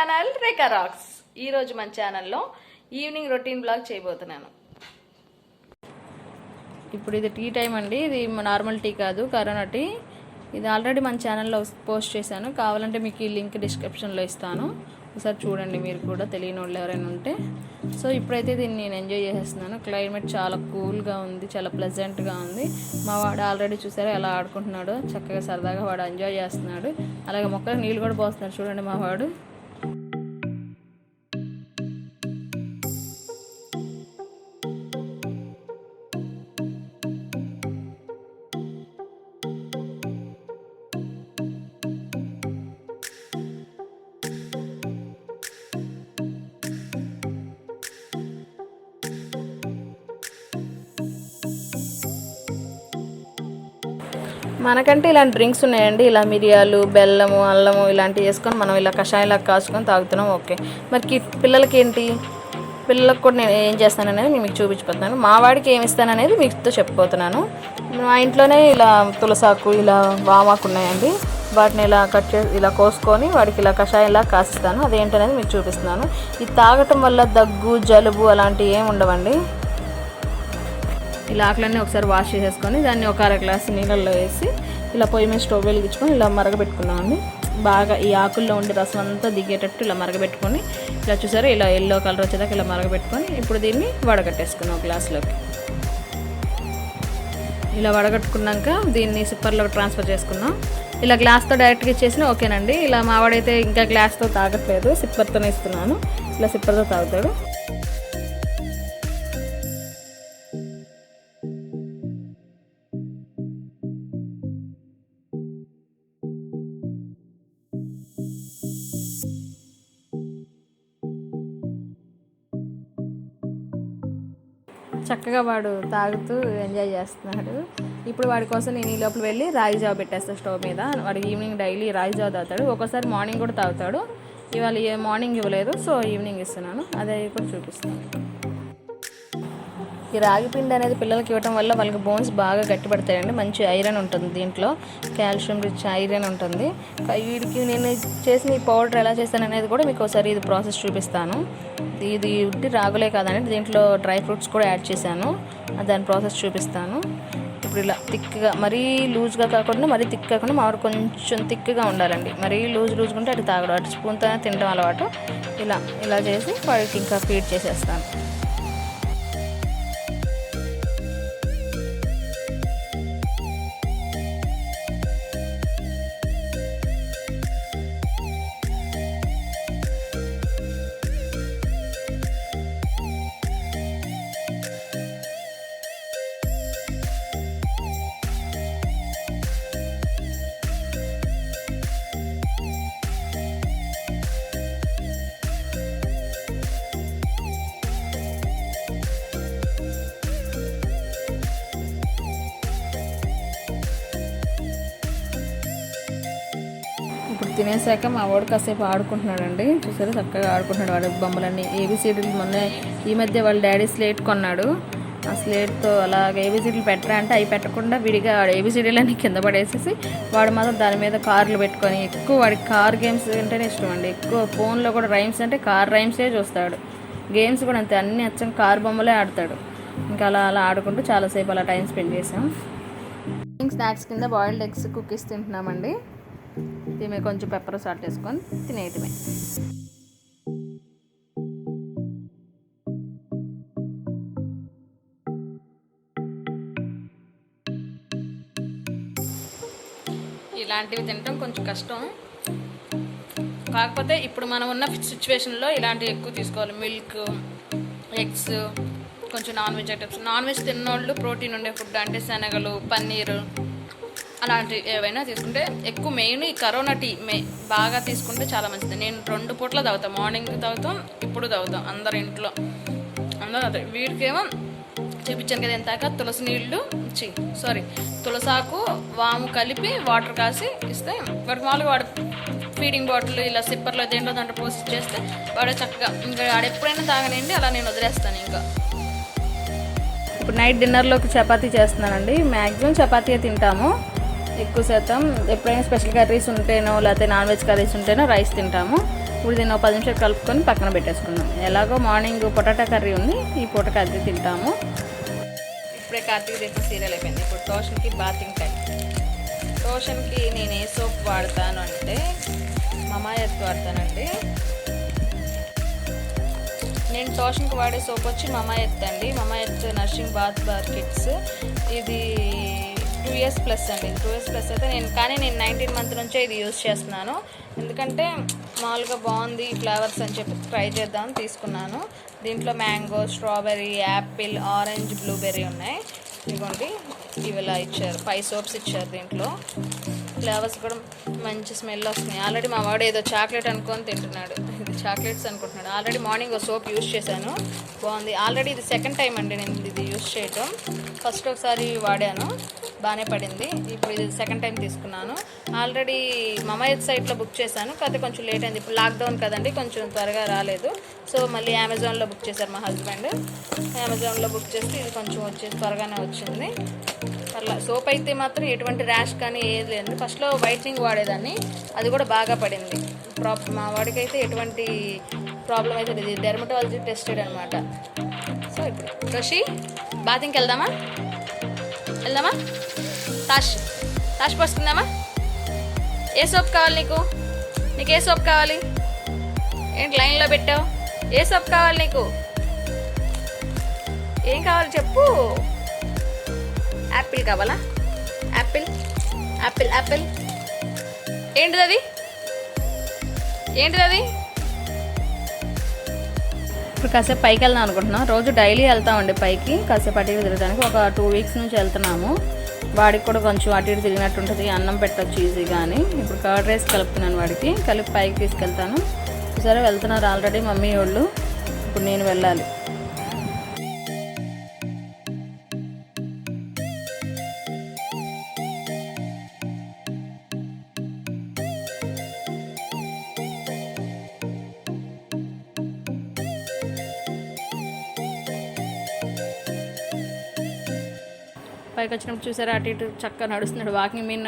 Channel రేఖా racks. ఈరోజు మన ఛానల్లో ఈవినింగ్ రొటీన్ బ్లాగ్ చేయబోతున్నాను. ఇప్పుడు ఇది టీ టైం అండి. ఇది నార్మల్ టీ కాదు, కరోనా టీ. ఇది ఆల్రెడీ మన ఛానల్లో పోస్ట్ చేశాను. కావాలంటే మీకు ఈ లింక్ డిస్క్రిప్షన్లో ఇస్తాను, ఒకసారి చూడండి మీరు కూడా, తెలియని వాళ్ళు ఎవరైనా ఉంటే. సో ఇప్పుడైతే దీన్ని నేను ఎంజాయ్ చేసేస్తున్నాను. క్లైమేట్ చాలా కూల్గా ఉంది, చాలా ప్లెజెంట్గా ఉంది. మా వాడు ఆల్రెడీ చూసారా ఎలా ఆడుకుంటున్నాడు, చక్కగా సరదాగా వాడు ఎంజాయ్ చేస్తున్నాడు. అలాగే మొక్కలకు నీళ్ళు కూడా పోస్తున్నాడు చూడండి మా వాడు. మనకంటే ఇలాంటి డ్రింక్స్ ఉన్నాయండి. ఇలా మిరియాలు, బెల్లము, అల్లము ఇలాంటివి వేసుకొని మనం ఇలా కషాయంలా కాచుకొని తాగుతున్నాం. ఓకే, మరి పిల్లలకి ఏంటి, పిల్లలకు కూడా నేను ఏం చేస్తాననేది నేను మీకు చూపించిపోతున్నాను. మా వాడికి ఏమి ఇస్తాననేది మీతో చెప్పిపోతున్నాను. మా ఇంట్లోనే ఇలా తులసాకు, ఇలా వామాకు ఉన్నాయండి. వాటిని ఇలా ఇలా కోసుకొని వాడికి ఇలా కషాయంలా కాసిస్తాను. అదేంటనేది మీకు చూపిస్తున్నాను. ఇది తాగటం వల్ల దగ్గు, జలుబు అలాంటివి ఏమి ఉండవండి. ఇలా ఆకులన్నీ ఒకసారి వాష్ చేసేసుకొని దాన్ని ఒక 1/2 గ్లాసు నీళ్ళల్లో వేసి ఇలా పొయ్యి మీద స్టవ్ వెలిగించుకొని ఇలా మరగబెట్టుకున్నామండి. బాగా ఈ ఆకుల్లో ఉండే రసం అంతా దిగేటట్టు ఇలా మరగబెట్టుకొని, ఇలా చూసారు ఇలా ఎల్లో కలర్ వచ్చేదాకా ఇలా మరగబెట్టుకొని ఇప్పుడు దీన్ని వడగట్టేసుకున్నాం గ్లాసులోకి. ఇలా వడగట్టుకున్నాక దీన్ని సిప్పర్లోకి ట్రాన్స్ఫర్ చేసుకున్నాం. ఇలా గ్లాస్తో డైరెక్ట్గా ఇచ్చేసినా ఓకేనండి. ఇలా మావాడైతే ఇంకా గ్లాస్తో తాగట్లేదు, సిప్పర్తోనే ఇస్తున్నాను. ఇలా సిప్పర్తో తాగుతాడు. చక్కగా వాడు తాగుతూ ఎంజాయ్ చేస్తున్నాడు. ఇప్పుడు వాడి కోసం నేను ఈ లోపల వెళ్ళి రాగి జావ పెట్టేస్తాను స్టవ్ మీద. వాడు ఈవినింగ్ డైలీ రాగి జావ తాగుతాడు, ఒక్కోసారి మార్నింగ్ కూడా తాగుతాడు. ఇవాళ మార్నింగ్ ఇవ్వలేదు, సో ఈవినింగ్ ఇస్తున్నాను. అదే కూడా చూపిస్తాను. ఈ రాగి పిండి అనేది పిల్లలకి ఇవ్వడం వల్ల వాళ్ళకి బోన్స్ బాగా గట్టిపడతాయండి. మంచి ఐరన్ ఉంటుంది దీంట్లో, కాల్షియం రిచ్ ఐరన్ ఉంటుంది. వీడికి నేను చేసిన ఈ పౌడర్ ఎలా చేస్తాను అనేది కూడా మీకు ఒకసారి ఇది ప్రాసెస్ చూపిస్తాను. ఇది ఉట్టి రాగులే కాదండి, దీంట్లో డ్రై ఫ్రూట్స్ కూడా యాడ్ చేశాను. దాని ప్రాసెస్ చూపిస్తాను. ఇప్పుడు ఇలా థిక్గా, మరీ లూజ్గా కాకుండా మరీ థిక్ కాకుండా, మామిడి కొంచెం థిక్గా ఉండాలండి. మరీ లూజ్గా ఉంటే అటు తాగడం, అటు స్పూన్తో తినడం అలవాటు. ఇలా చేసి వాడికి ఇంకా ఫీడ్ చేసేస్తాను. ఇప్పుడు తినేసాక మా వాడు కాసేపు ఆడుకుంటున్నాడండి. చూసారు చక్కగా ఆడుకుంటున్నాడు. వాడు బొమ్మలన్నీ ఏబిసిడీలు మొన్న ఈ మధ్య వాళ్ళ డాడీ స్లేట్ కొన్నాడు. ఆ స్లేట్తో అలాగే ఏబిసిడీలు పెట్టరా అంటే అవి పెట్టకుండా విడిగా ఏబిసిడీలన్నీ కింద పడేసేసి వాడు మాత్రం దాని మీద కార్లు పెట్టుకొని, ఎక్కువ వాడికి కార్ గేమ్స్ అంటేనే ఇష్టం అండి. ఎక్కువ ఫోన్లో కూడా రైమ్స్ అంటే కార్ రైమ్సే చూస్తాడు. గేమ్స్ కూడా అంతే, అన్నీ అచ్చం కార్ బొమ్మలే ఆడతాడు. ఇంకా అలా ఆడుకుంటూ చాలాసేపు అలా టైం స్పెండ్ చేసాం. స్నాక్స్ కింద బాయిల్డ్ ఎగ్స్ కుకీస్ తింటున్నామండి. దీని కొంచెం పెప్పర్ సాల్ట్ వేసుకొని తినేయటమే. ఇలాంటివి తినడం కొంచెం కష్టం, కాకపోతే ఇప్పుడు మనం ఉన్న సిచ్యువేషన్లో ఇలాంటివి ఎక్కువ తీసుకోవాలి. మిల్క్, ఎగ్స్, కొంచెం non veg items. Non veg తిన్నోళ్ళు ప్రోటీన్ ఉండే ఫుడ్ అంటే శనగలు, పన్నీరు అలాంటివి ఏవైనా తీసుకుంటే ఎక్కువ. మెయిన్ ఈ కరోనా టీ బాగా తీసుకుంటే చాలా మంచిది. నేను 2 పూట్ల తాగుతాను, మార్నింగ్ తాగుతాం, ఇప్పుడు తాగుతాం. అందరు ఇంట్లో అందరూ తాగుతారు. వీడికేమో చూపించాను కదా ఎంతాక తులసాకు, వాము కలిపి వాటర్ కాసి ఇస్తే వాడికి మామూలుగా వాడు ఫీడింగ్ బాటిల్ ఇలా సిప్పర్లో దేంట్లో దాంట్లో పోసి చేస్తే వాడు చక్కగా ఇంకా వాడు ఎప్పుడైనా తాగనండి. అలా నేను వదిలేస్తాను. ఇంకా ఇప్పుడు నైట్ డిన్నర్లోకి చపాతీ చేస్తున్నానండి. మ్యాక్సిమం చపాతీయే తింటాము ఎక్కువ శాతం. ఎప్పుడైనా స్పెషల్ కర్రీస్ ఉంటేనో లేకపోతే నాన్ వెజ్ కర్రీస్ ఉంటేనో రైస్ తింటాము. ఇప్పుడు దీన్ని 10 నిమిషాలు కలుపుకొని పక్కన పెట్టేసుకుందాం. ఎలాగో మార్నింగ్ పొటాటో కర్రీ ఉంది, ఈ పూటకి అది తింటాము. ఇప్పుడే కార్తీక దీపం సీరియల్ అయిపోయింది. ఇప్పుడు టోషన్కి బాతింగ్ టైం. టోషన్కి నేను ఏ సోప్ వాడతాను అంటే మమా ఎర్త్ వాడతానండి. నేను టోషన్కి వాడే సోప్ వచ్చి మమా ఎర్త్ అండి. Mama Earth nursing bath bar kits. ఇది 2 years ప్లస్ అండి. 2 years ప్లస్ అయితే నేను 19 month నుంచే ఇది యూజ్ చేస్తున్నాను. ఎందుకంటే మామూలుగా బాగుంది ఫ్లేవర్స్ అని చెప్పి ట్రై చేద్దామని తీసుకున్నాను. దీంట్లో mango, strawberry, Apple, orange, blueberry ఉన్నాయి. ఇదిగోండి, ఇవి ఇలా ఇచ్చారు. 5 soaps ఇచ్చారు. దీంట్లో ఫ్లేవర్స్ కూడా మంచి స్మెల్ వస్తున్నాయి. ఆల్రెడీ మా వాడు ఏదో చాక్లెట్ అనుకొని తింటున్నాడు. ఇది చాక్లెట్స్ అనుకుంటున్నాడు. ఆల్రెడీ మార్నింగ్ ఒక సోప్ యూజ్ చేశాను, బాగుంది. ఆల్రెడీ ఇది సెకండ్ టైం అండి నేను ఇది యూజ్ చేయటం. ఫస్ట్ ఒకసారి వాడాను, బాగానే పడింది. ఇప్పుడు ఇది సెకండ్ టైం తీసుకున్నాను. ఆల్రెడీ మమా ఎర్త్ సైట్లో బుక్ చేశాను, కాకపోతే కొంచెం లేట్ అయింది. ఇప్పుడు లాక్డౌన్ కదండి, కొంచెం త్వరగా రాలేదు. సో మళ్ళీ అమెజాన్లో బుక్ చేశారు మా హస్బెండ్. అమెజాన్లో బుక్ చేస్తే ఇది కొంచెం వచ్చేసి త్వరగానే వచ్చింది. అట్లా సోప్ అయితే మాత్రం ఎటువంటి ర్యాష్ కానీ ఏది లేదు. ఫస్ట్లో వైట్నింగ్ వాడేదాన్ని, అది కూడా బాగా పడింది. మా వాడికి అయితే ఎటువంటి ప్రాబ్లం అయితే లేదు. డెర్మటాలజీ టెస్టెడ్ అనమాట. సో ఇప్పుడు రుషి బాతింగ్కి వెళ్దామా? తాష్ పోసుకుందామా? ఏ సోప్ కావాలి నీకు ఏ సోప్ కావాలి? ఏంటి లైన్లో పెట్టావు? ఏ సోప్ కావాలి నీకు? ఏం కావాలి చెప్పు. యాపిల్ కావాలా? యాపిల్ యాపిల్ యాపిల్ ఏంటిది? ఇప్పుడు కాసేపు పైకి వెళ్దాం అనుకుంటున్నాం. రోజు డైలీ వెళ్తామండి పైకి, కాసేపు అటు ఇటు తిరగడానికి. ఒక 2 weeks నుంచి వెళ్తున్నాము. వాడికి కూడా కొంచెం అటు ఇటు తిరిగినట్టు ఉంటుంది, అన్నం పెట్టచ్చు ఈజీగా అని. ఇప్పుడు కర్డ్ రైస్ కలుపుతున్నాను, వాడికి కలిపి పైకి తీసుకెళ్తాను. సరే వెళ్తున్నారు ఆల్రెడీ మమ్మీ వాళ్ళు. ఇప్పుడు నేను వెళ్ళాలి. పైకి వచ్చినప్పుడు చూసారా, అటు ఇటు చక్కగా నడుస్తున్నాడు.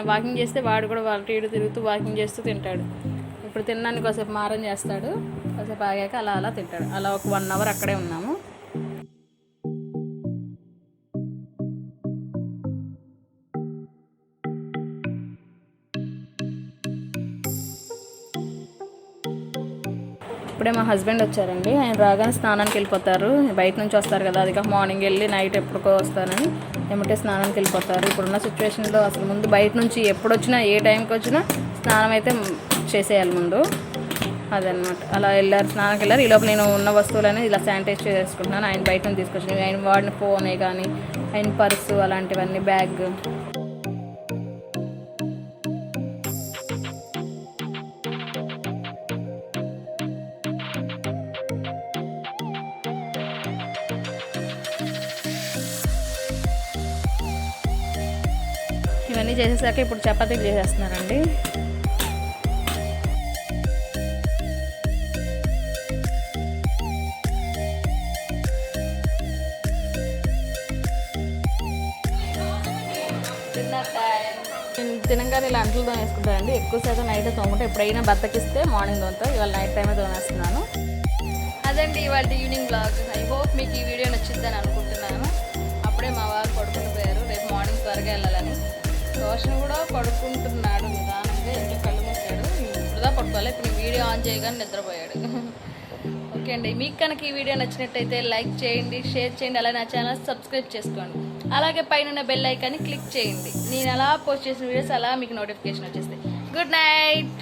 వాకింగ్ చేస్తే వాడు కూడా అటు ఇటు తిరుగుతూ వాకింగ్ చేస్తూ తింటాడు. ఇప్పుడు తినడానికి కాసేపు మారం చేస్తాడు, కాసేపు ఆగాక అలా తింటాడు. అలా ఒక 1 hour అక్కడే ఉన్నాము. ఇప్పుడే మా హస్బెండ్ వచ్చారండి. ఆయన రాగానే స్నానానికి వెళ్ళిపోతారు. బయట నుంచి వస్తారు కదా, అది కాక మార్నింగ్ వెళ్ళి నైట్ ఎప్పుడుకో వస్తానని ఏమంటే స్నానానికి వెళ్ళిపోతారు. ఇప్పుడున్న సిచ్యువేషన్లో అసలు ముందు బయట నుంచి ఎప్పుడు వచ్చినా ఏ టైంకి వచ్చినా స్నానం అయితే చేసేయాలి ముందు. అదనమాట. అలా వెళ్ళారు, స్నానానికి వెళ్ళారు. ఈ లోపల నేను ఉన్న వస్తువులని ఇలా శానిటైజ్ చేసుకుంటున్నాను. ఆయన బయట నుంచి తీసుకొచ్చి ఆయన వాడిన ఫోనే కానీ, ఆయన పర్సు అలాంటివన్నీ, బ్యాగ్. ఇవన్నీ చేసేసాక ఇప్పుడు చపాతీలు చేసేస్తున్నానండి. తినగానే ఇలా అంట్లు తోమేసుకుంటానండి. ఎక్కువ శాతం నైట్ తోముకుంటే, ఎప్పుడైనా బద్దకిస్తే మార్నింగ్ తోముతా. ఇవాళ నైట్ టైమే తోమేస్తున్నాను. అదండి ఇవాళ ఈవినింగ్ బ్లాగ్. ఐ హోప్ మీకు ఈ వీడియో నచ్చిందని అనుకుంటున్నాను. అప్పుడే మా వారు పడుకుని పోయారు, రేపు మార్నింగ్ త్వరగా వెళ్ళాలని. రోషన్ కూడా పడుకుంటున్నాడు నిదానంగా, ఇంట్లో కళ్ళు మూసాడు. ఇప్పుడుదా పడుకోవాలి. ఇప్పుడు వీడియో ఆన్ చేయగానే నిద్రపోయాడు. ఓకే అండి, మీకు కనుక ఈ వీడియో నచ్చినట్టయితే లైక్ చేయండి, షేర్ చేయండి, అలాగే నా ఛానల్ సబ్స్క్రైబ్ చేసుకోండి. అలాగే పైన బెల్ ఐకాన్ని క్లిక్ చేయండి. నేను అలా పోస్ట్ చేసిన వీడియోస్ అలా మీకు నోటిఫికేషన్ వచ్చేస్తాయి. Good night.